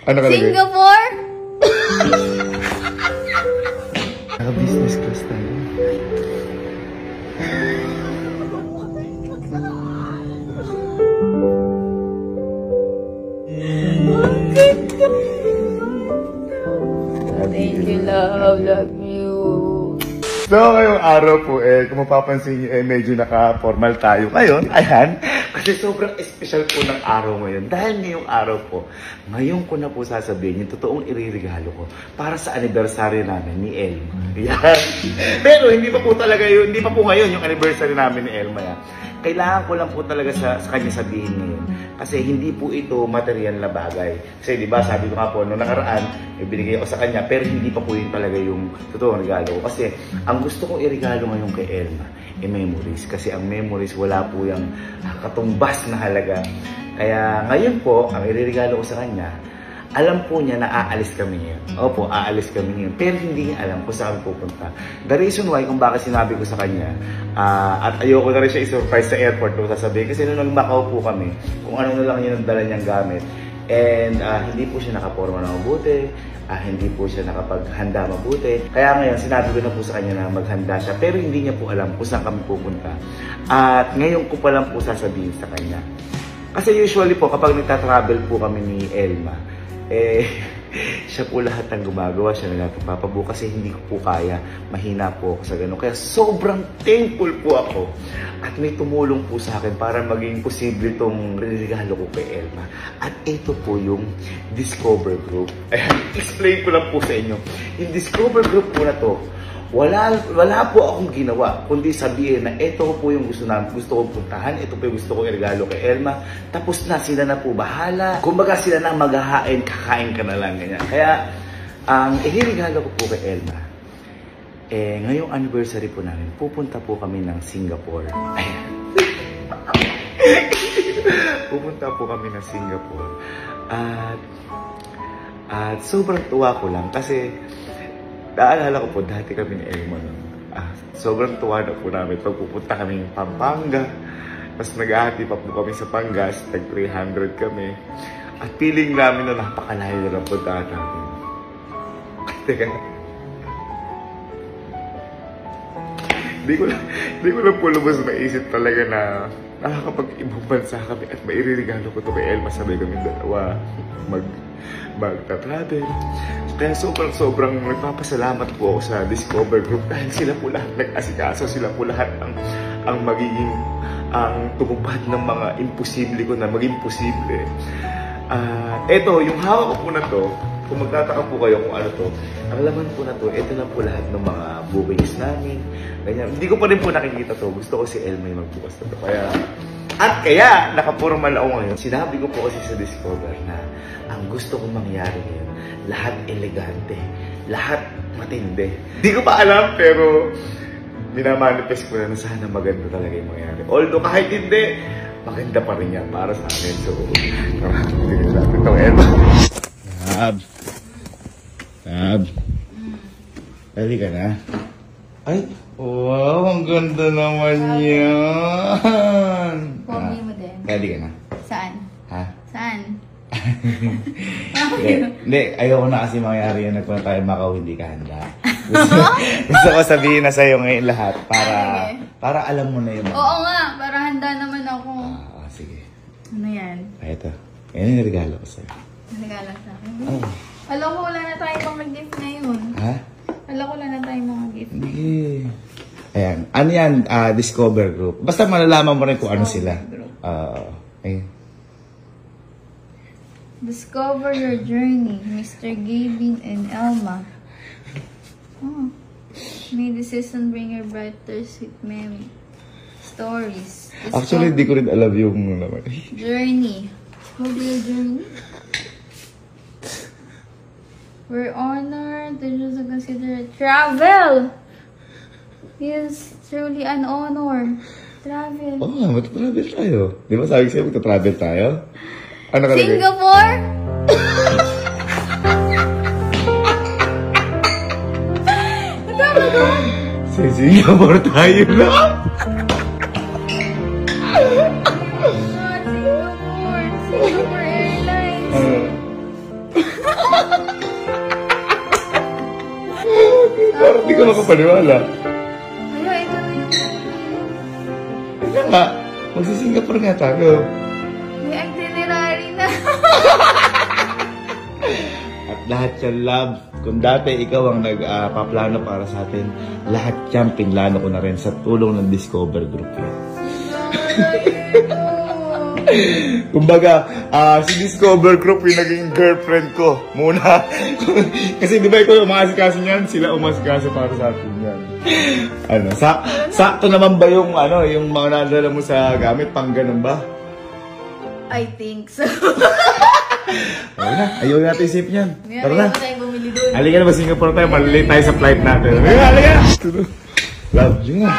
Ano ka Singapore? Naka-business class tayo. Thank you, love. Love you. So, ngayong araw po, kung mapapansin niyo, medyo naka-formal tayo ngayon. Ayan. Kasi sobrang special po ng araw ngayon. Dahil ngayong araw po, ngayon ko na po sasabihin yung totoong iririgalo ko para sa anniversary namin ni Elma. Yan. Pero hindi pa po talaga yun, hindi pa po ngayon yung anniversary namin ni Elma. Yan. Kailangan ko lang po talaga sa kanya sabihin ngayon. Kasi hindi po ito material na bagay. Kasi di ba sabi ko nga po, noong nakaraan, ibinigay ko sa kanya, pero hindi pa po yun talaga yung totoong regalo ko. Kasi ang gusto kong irigalo ngayon kay Elma, memories. Kasi ang memories, wala po yung katumbas na halaga. Kaya ngayon po, ang iririgalo ko sa kanya, alam po niya na aalis kami ngayon. Opo, aalis kami ngayon. Pero hindi niya alam kung saan pupunta. The reason why kung bakit sinabi ko sa kanya, at ayoko na rin siya i-surprise sa airport kung sasabihin. Kasi nung nag-Macau po kami, kung ano na lang yun ang dala niyang gamit. And hindi po siya nakaporma na mabuti. Hindi po siya nakapaghanda mabuti. Kaya ngayon, sinabi ko na po sa kanya na maghanda siya. Pero hindi niya po alam kung saan kami pupunta. At ngayon ko pa lang po sasabihin sa kanya. Kasi usually po, kapag nagta-travel po kami ni Elma, siya po lahat ng gumagawa, siya na lahat nagpapabuo kasi hindi ko po kaya, mahina po ako sa ganun. Kaya sobrang thankful po ako at may tumulong po sa akin para maging posible itong regalo ko kay Elma. At ito po yung Discover Group. Explain ko lang po sa inyo. Yung Discover Group po na to, wala po akong ginawa, kundi sabihin na ito po yung gusto kong puntahan, ito po yung gusto kong regalo kay Elma. Tapos na, sila na po bahala. Kumbaga sila na maghahain, kakain ka na lang, ganyan. Kaya, ang iririgalo ko po kay Elma, ngayong anniversary po namin, pupunta po kami ng Singapore. Ayan. Pupunta po kami ng Singapore. At sobrang tuwa ko lang kasi naalala ko po, dati kami ni Elma nun. Sobrang tuwa na po namin pag pupunta kami ng Pampanga. Mas nag-ahati pa po kami sa Pangas, tag 300 kami. At feeling namin na napakalayo na lang puntaan namin. Teka. Di ko lang po lubos maisip talaga na nakakapag-ibang bansa kami at mairirigalo ko to kay Elma. Sabay kami dalawa magta-travel. Kaya sobrang nagpapasalamat po ako sa Discover Group dahil sila po lahat nag-asikaso, sila po lahat ang magiging tumupad ng mga imposible ko na maging posible. Eto, yung hawak ko po na to, kung magtataka po kayo kung ano to, ang laman po na to, ito na po lahat ng mga bookings namin. Ganyan. Hindi ko pa rin po nakikita to. Gusto ko si Elma yung magbukas na to. Kaya, nakapurmal ako ngayon. Sinabi ko po kasi sa Discover na ang gusto kong mangyari ngayon, lahat elegante, lahat matindi. Hindi ko pa alam, pero minamanifest ko na sana maganda talaga yung mangyari. Although kahit hindi, maganda pa rin yan para sa amin. So, tingnan natin itong Elma. Tab. Dali ka na. Ay, wow, ang ganda naman yan. Pogi mo din. Dali ka na. Saan? Ha? Saan? Hindi, ayoko na kasi mangyari yan. Nagpunta tayo Macau, hindi ka handa. Gusto ko sabihin na sa'yo ngayon lahat para alam mo na yung mga... Oo nga, para handa naman ako. Sige. Ano yan? Ito. Yan yung regalo ko sa'yo. Regalo sa akin. Alam ko wala na tayong mga gift ngayon. Ha? Alam ko wala na tayong mga gift. Hindi. Ayan. Ano yan? Discover Group. Basta malalaman mo rin kung ano sila. Ayun. Discover your journey, Mr. Gavin and Elma. May the season bring your brighter sweet memory. Stories. Actually, hindi ko rin alam yung naman. Journey. How do you journey? We're honored to just consider travel. Yes, truly an honor. Travel. Oo nga, mag-travel tayo. Di ba sabi sa'yo, mag-travel tayo? Ano ka Singapore? Nagkama doon? Sa Singapore tayo na. Singapore Airlines. Ba't di ka makapaniwala? Kaya ito na yung Kaya nga, magsi-Singapore nga tayo. may itinerary na. At lahat yan, love. Kung dati ikaw ang nagpaplano para sa atin, lahat yan pinlano ko na rin sa tulong ng Discover Group. Kumbaga, si Discover Group yung naging girlfriend ko muna. Kasi di ba ikaw umasikaso niyan, sila umasikaso para sa atin yan. Ano, sakto naman ba yung, yung mga nadala mo sa gamit, pang ganun ba? I think so. Ayaw natin isip niyan. Tara na. Ayaw tayong bumili doon. Halika na ba Singapore tayo, malilate tayo sa flight natin. Halika! Love you na.